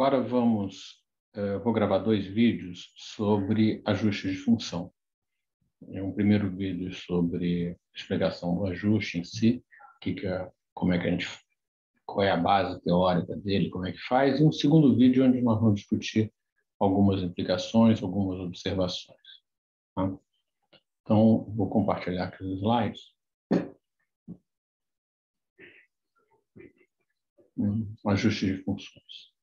Agora vou gravar 2 vídeos sobre ajustes de função. Um primeiro vídeo sobre explicação do ajuste em si, como é que qual é a base teórica dele, como é que faz, e um segundo vídeo onde nós vamos discutir algumas implicações, algumas observações. Tá? Então, vou compartilhar aqui os slides. Ajuste de funções.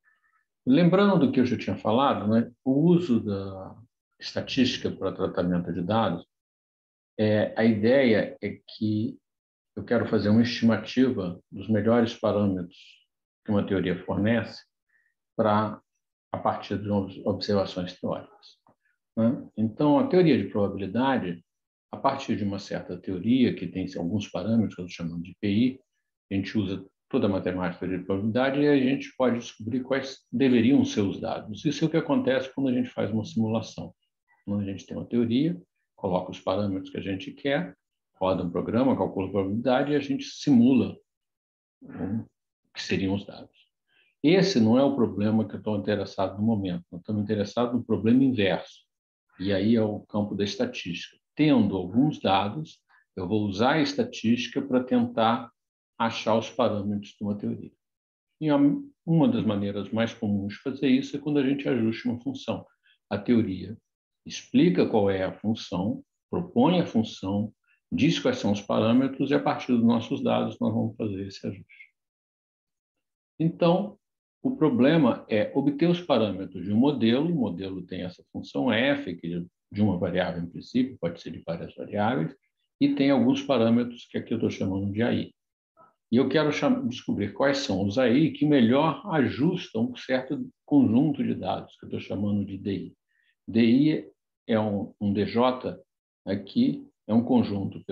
Lembrando do que eu já tinha falado, né, o uso da estatística para tratamento de dados, a ideia é que eu quero fazer uma estimativa dos melhores parâmetros que uma teoria fornece a partir de observações teóricas. Né? Então, a teoria de probabilidade, a partir de uma certa teoria, que tem alguns parâmetros, que eu estou chamando de PI, a gente usa toda a matemática de probabilidade e a gente pode descobrir quais deveriam ser os dados. Isso é o que acontece quando a gente faz uma simulação. Quando a gente tem uma teoria, coloca os parâmetros que a gente quer, roda um programa, calcula a probabilidade e a gente simula o que seriam os dados. Esse não é o problema que eu estou interessado no momento. Eu estou interessado no problema inverso. E aí é o campo da estatística. Tendo alguns dados, eu vou usar a estatística para tentar achar os parâmetros de uma teoria. E uma das maneiras mais comuns de fazer isso é quando a gente ajusta uma função. A teoria explica qual é a função, propõe a função, diz quais são os parâmetros e, a partir dos nossos dados, nós vamos fazer esse ajuste. Então, o problema é obter os parâmetros de um modelo. O modelo tem essa função f, que é de uma variável em princípio, pode ser de várias variáveis, e tem alguns parâmetros que aqui eu estou chamando de AI. E eu quero descobrir quais são os AI que melhor ajustam um certo conjunto de dados, que eu estou chamando de DI. DI é um DJ, aqui é um conjunto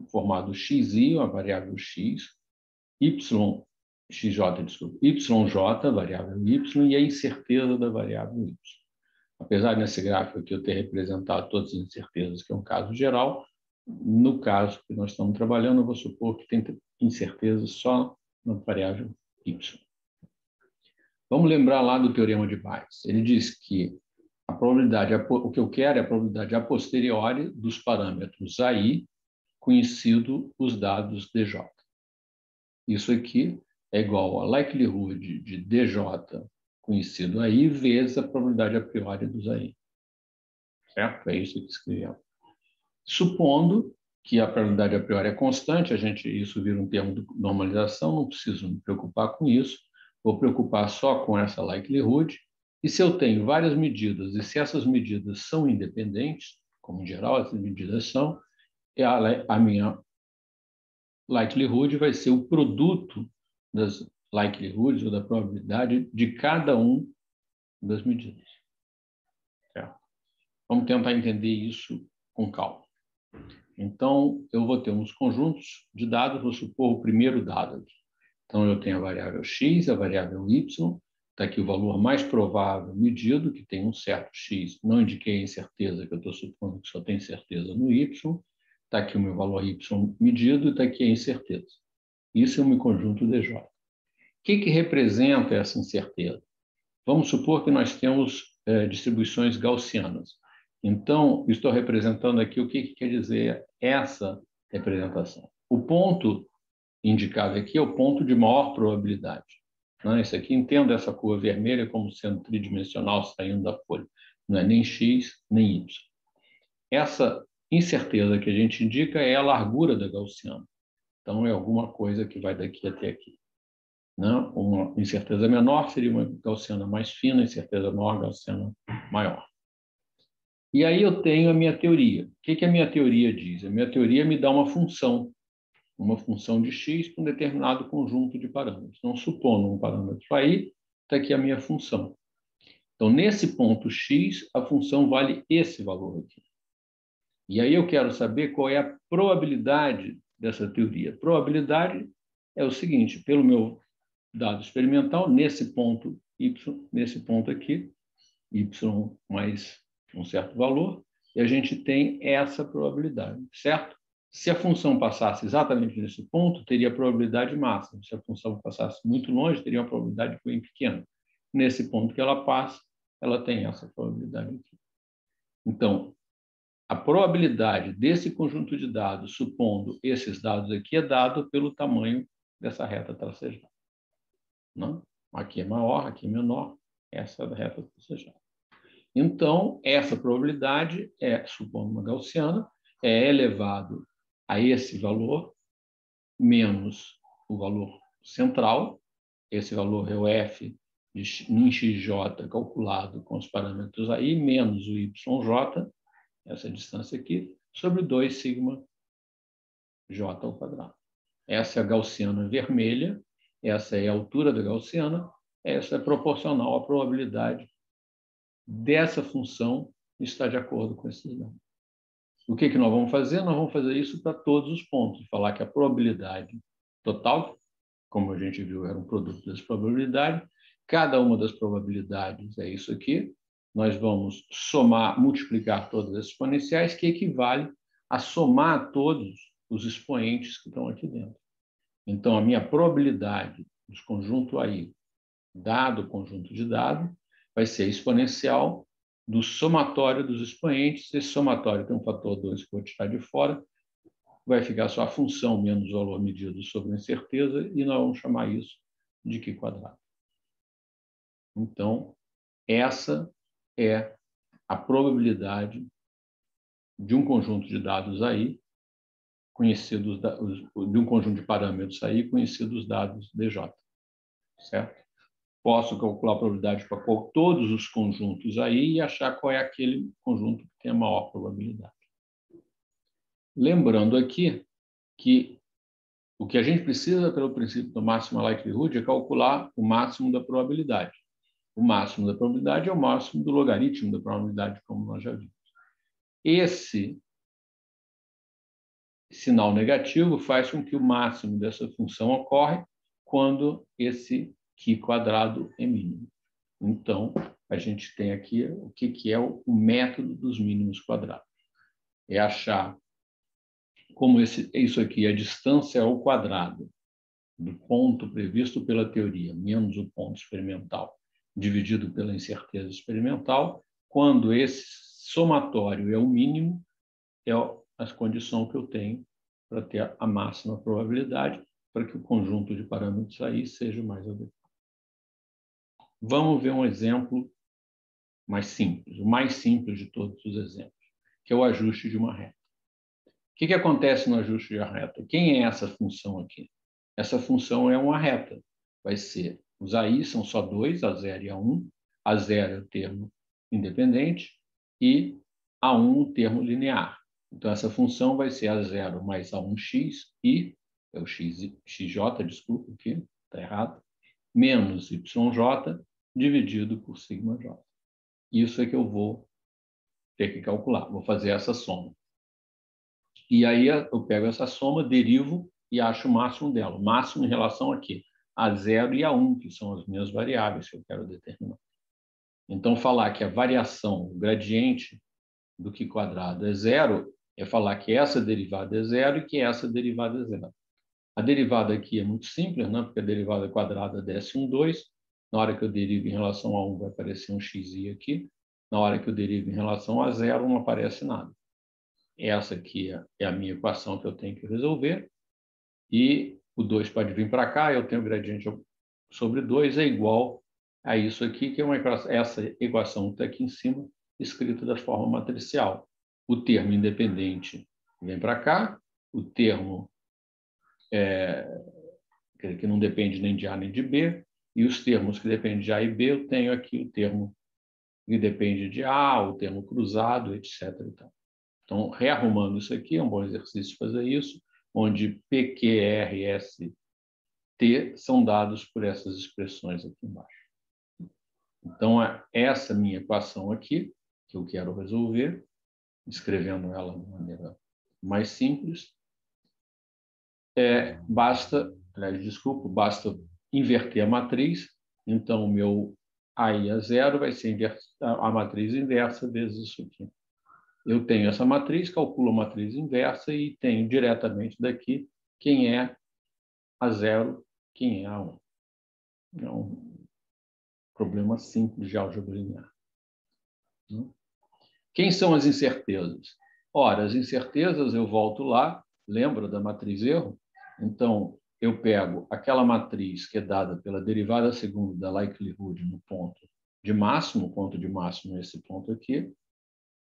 formado XI, a variável X, YJ, variável Y, e a incerteza da variável Y. Apesar nesse gráfico aqui eu ter representado todas as incertezas, que é um caso geral, no caso que nós estamos trabalhando, eu vou supor que tem incerteza só na variável Y. Vamos lembrar lá do teorema de Bayes. Ele diz que a probabilidade, o que eu quero é a probabilidade a posteriori dos parâmetros AI, conhecido os dados DJ. Isso aqui é igual a likelihood de DJ conhecido AI vezes a probabilidade a priori dos AI. Certo? É isso que escrevemos. Supondo que a probabilidade a priori é constante, isso vira um termo de normalização, não preciso me preocupar com isso, vou preocupar só com essa likelihood, e se eu tenho várias medidas, e se essas medidas são independentes, como em geral essas medidas são, a minha likelihood vai ser o produto das likelihoods, ou da probabilidade, de cada um das medidas. Certo? Vamos tentar entender isso com calma. Então, eu vou ter uns conjuntos de dados, vou supor o primeiro dado aqui. Então, eu tenho a variável x, a variável y, está aqui o valor mais provável medido, que tem um certo x, não indiquei a incerteza, que eu estou supondo que só tem certeza no y, está aqui o meu valor y medido e está aqui a incerteza. Isso é um conjunto DJ. O que representa essa incerteza? Vamos supor que nós temos distribuições gaussianas. Então, estou representando aqui o que quer dizer essa representação. O ponto indicado aqui é o ponto de maior probabilidade. Esse aqui, entendo essa cor vermelha como sendo tridimensional saindo da folha. Não é nem x, nem y. Essa incerteza que a gente indica é a largura da gaussiana. Então, é alguma coisa que vai daqui até aqui. Não? Uma incerteza menor seria uma gaussiana mais fina, incerteza maior, gaussiana maior. E aí eu tenho a minha teoria. O que a minha teoria diz? A minha teoria me dá uma função de x com um determinado conjunto de parâmetros. Então, supondo um parâmetro aí, está aqui a minha função. Então, nesse ponto x, a função vale esse valor aqui. E aí eu quero saber qual é a probabilidade dessa teoria. Probabilidade é o seguinte, pelo meu dado experimental, nesse ponto y, nesse ponto aqui, y mais um certo valor, e a gente tem essa probabilidade, certo? Se a função passasse exatamente nesse ponto, teria a probabilidade máxima. Se a função passasse muito longe, teria uma probabilidade bem pequena. nesse ponto que ela passa, ela tem essa probabilidade aqui. Então, a probabilidade desse conjunto de dados, supondo esses dados aqui, é dado pelo tamanho dessa reta tracejada. Não? Aqui é maior, aqui é menor, essa é a reta tracejada. Então, essa probabilidade é, supondo uma gaussiana, é elevado a esse valor menos o valor central. Esse valor é o f em xj calculado com os parâmetros aí, menos o yj, essa distância aqui, sobre 2 sigma j ao quadrado. Essa é a gaussiana vermelha, essa é a altura da gaussiana, essa é proporcional à probabilidade dessa função estar de acordo com esses dados. O que nós vamos fazer? Nós vamos fazer isso para todos os pontos, falar que a probabilidade total, como a gente viu, era um produto das probabilidades, cada uma das probabilidades é isso aqui, nós vamos somar, multiplicar todas as exponenciais, que equivale a somar todos os expoentes que estão aqui dentro. Então, a minha probabilidade dos conjuntos aí, dado o conjunto de dados, vai ser exponencial do somatório dos expoentes. Esse somatório tem um fator 2 que eu vou tirar de fora, vai ficar só a função menos o valor medido sobre a incerteza, e nós vamos chamar isso de Q quadrado. Então, essa é a probabilidade de um conjunto de dados aí, conhecidos, de um conjunto de parâmetros aí, conhecidos os dados DJ. Certo? Posso calcular a probabilidade para todos os conjuntos aí e achar qual é aquele conjunto que tem a maior probabilidade. Lembrando aqui que o que a gente precisa pelo princípio do máximo likelihood é calcular o máximo da probabilidade. O máximo da probabilidade é o máximo do logaritmo da probabilidade, como nós já vimos. Esse sinal negativo faz com que o máximo dessa função ocorre quando esse Q quadrado é mínimo. Então, a gente tem aqui o que é o método dos mínimos quadrados. É achar como isso aqui, a distância ao quadrado do ponto previsto pela teoria, menos o ponto experimental, dividido pela incerteza experimental, quando esse somatório é o mínimo, é a condição que eu tenho para ter a máxima probabilidade para que o conjunto de parâmetros aí seja o mais adequado. Vamos ver um exemplo mais simples, o mais simples de todos os exemplos, que é o ajuste de uma reta. O que acontece no ajuste de uma reta? Quem é essa função aqui? Essa função é uma reta. Vai ser, os AI são só dois, A0 e A1. A0 é o termo independente e A1 o termo linear. Então, essa função vai ser A0 mais A1x e, é o xj, desculpa aqui, está errado, menos yj dividido por sigma j. Isso é que eu vou ter que calcular. Vou fazer essa soma. E aí eu pego essa soma, derivo e acho o máximo dela. O máximo em relação a quê? A 0 e a 1, que são as minhas variáveis que eu quero determinar. Então, falar que a variação, o gradiente do Q quadrado é 0, é falar que essa derivada é 0 e que essa derivada é 0. A derivada aqui é muito simples, né? Porque a derivada quadrada desce 1, 2. Na hora que eu derivo em relação a 1, vai aparecer um xi aqui. Na hora que eu derivo em relação a 0, não aparece nada. Essa aqui é a minha equação que eu tenho que resolver. E o 2 pode vir para cá, eu tenho o gradiente sobre 2 é igual a isso aqui, que é essa equação que está aqui em cima, escrita da forma matricial. O termo independente vem para cá, o termo que não depende nem de A nem de B, e os termos que dependem de A e B, eu tenho aqui o termo que depende de A, o termo cruzado, etc. Então, rearrumando isso aqui, é um bom exercício fazer isso, onde P, Q, R, S, T são dados por essas expressões aqui embaixo. Então, essa minha equação aqui, que eu quero resolver, escrevendo ela de maneira mais simples, basta inverter a matriz. Então, o meu AI a 0 vai ser a matriz inversa vezes isso aqui. Eu tenho essa matriz, calculo a matriz inversa e tenho diretamente daqui quem é a 0, quem é a 1. Então, Problema simples de álgebra linear. Quem são as incertezas? Ora, as incertezas, eu volto lá, lembra da matriz erro? Então, eu pego aquela matriz que é dada pela derivada segunda da likelihood no ponto de máximo, esse ponto aqui,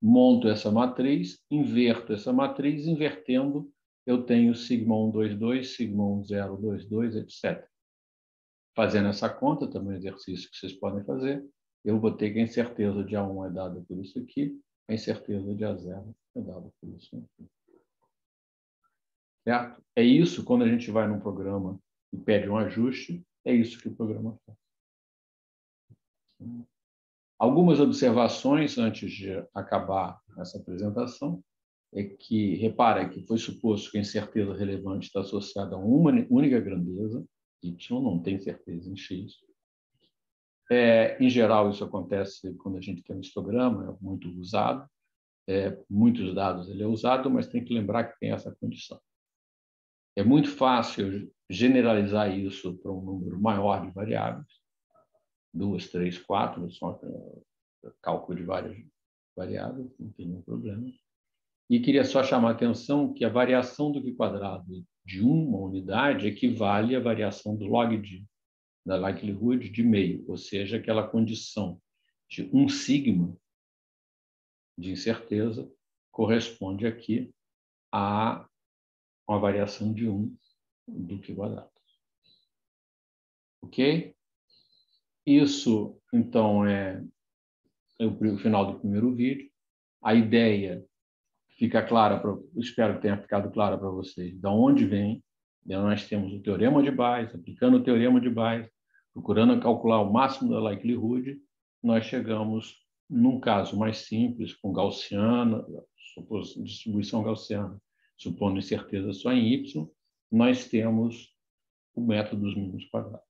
monto essa matriz, inverto essa matriz, invertendo, eu tenho sigma1, 22, sigma1, 0, 22, etc. Fazendo essa conta, também é um exercício que vocês podem fazer, eu vou ter que a incerteza de A1 é dada por isso aqui, a incerteza de A0 é dada por isso aqui. Certo? É isso, quando a gente vai num programa e pede um ajuste, é isso que o programa faz. Algumas observações antes de acabar essa apresentação é que, repara que foi suposto que a incerteza relevante está associada a uma única grandeza, y não tem certeza em x. Em geral, isso acontece quando a gente tem um histograma, é muito usado. Muitos dados ele é usado, mas tem que lembrar que tem essa condição. É muito fácil generalizar isso para um número maior de variáveis, 2, 3, 4, só cálculo de várias variáveis, não tem nenhum problema. E queria só chamar a atenção que a variação do quadrado de uma unidade equivale à variação do log da likelihood de meio, ou seja, aquela condição de 1 sigma de incerteza corresponde aqui a uma variação de 1 do quadrado. Ok? Isso, então, é o final do primeiro vídeo. A ideia fica clara, espero que tenha ficado clara para vocês, de onde vem. Nós temos o teorema de Bayes, aplicando o teorema de Bayes, procurando calcular o máximo da likelihood, nós chegamos num caso mais simples, com gaussiana, distribuição gaussiana, supondo incerteza só em y, nós temos o método dos mínimos quadrados.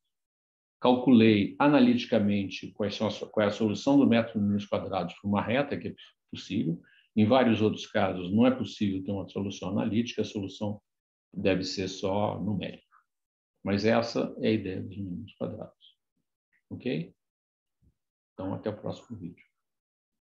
Calculei analiticamente qual é a solução do método dos mínimos quadrados para uma reta, que é possível. Em vários outros casos, não é possível ter uma solução analítica, a solução deve ser só numérica. Mas essa é a ideia dos mínimos quadrados. Ok? Então, até o próximo vídeo.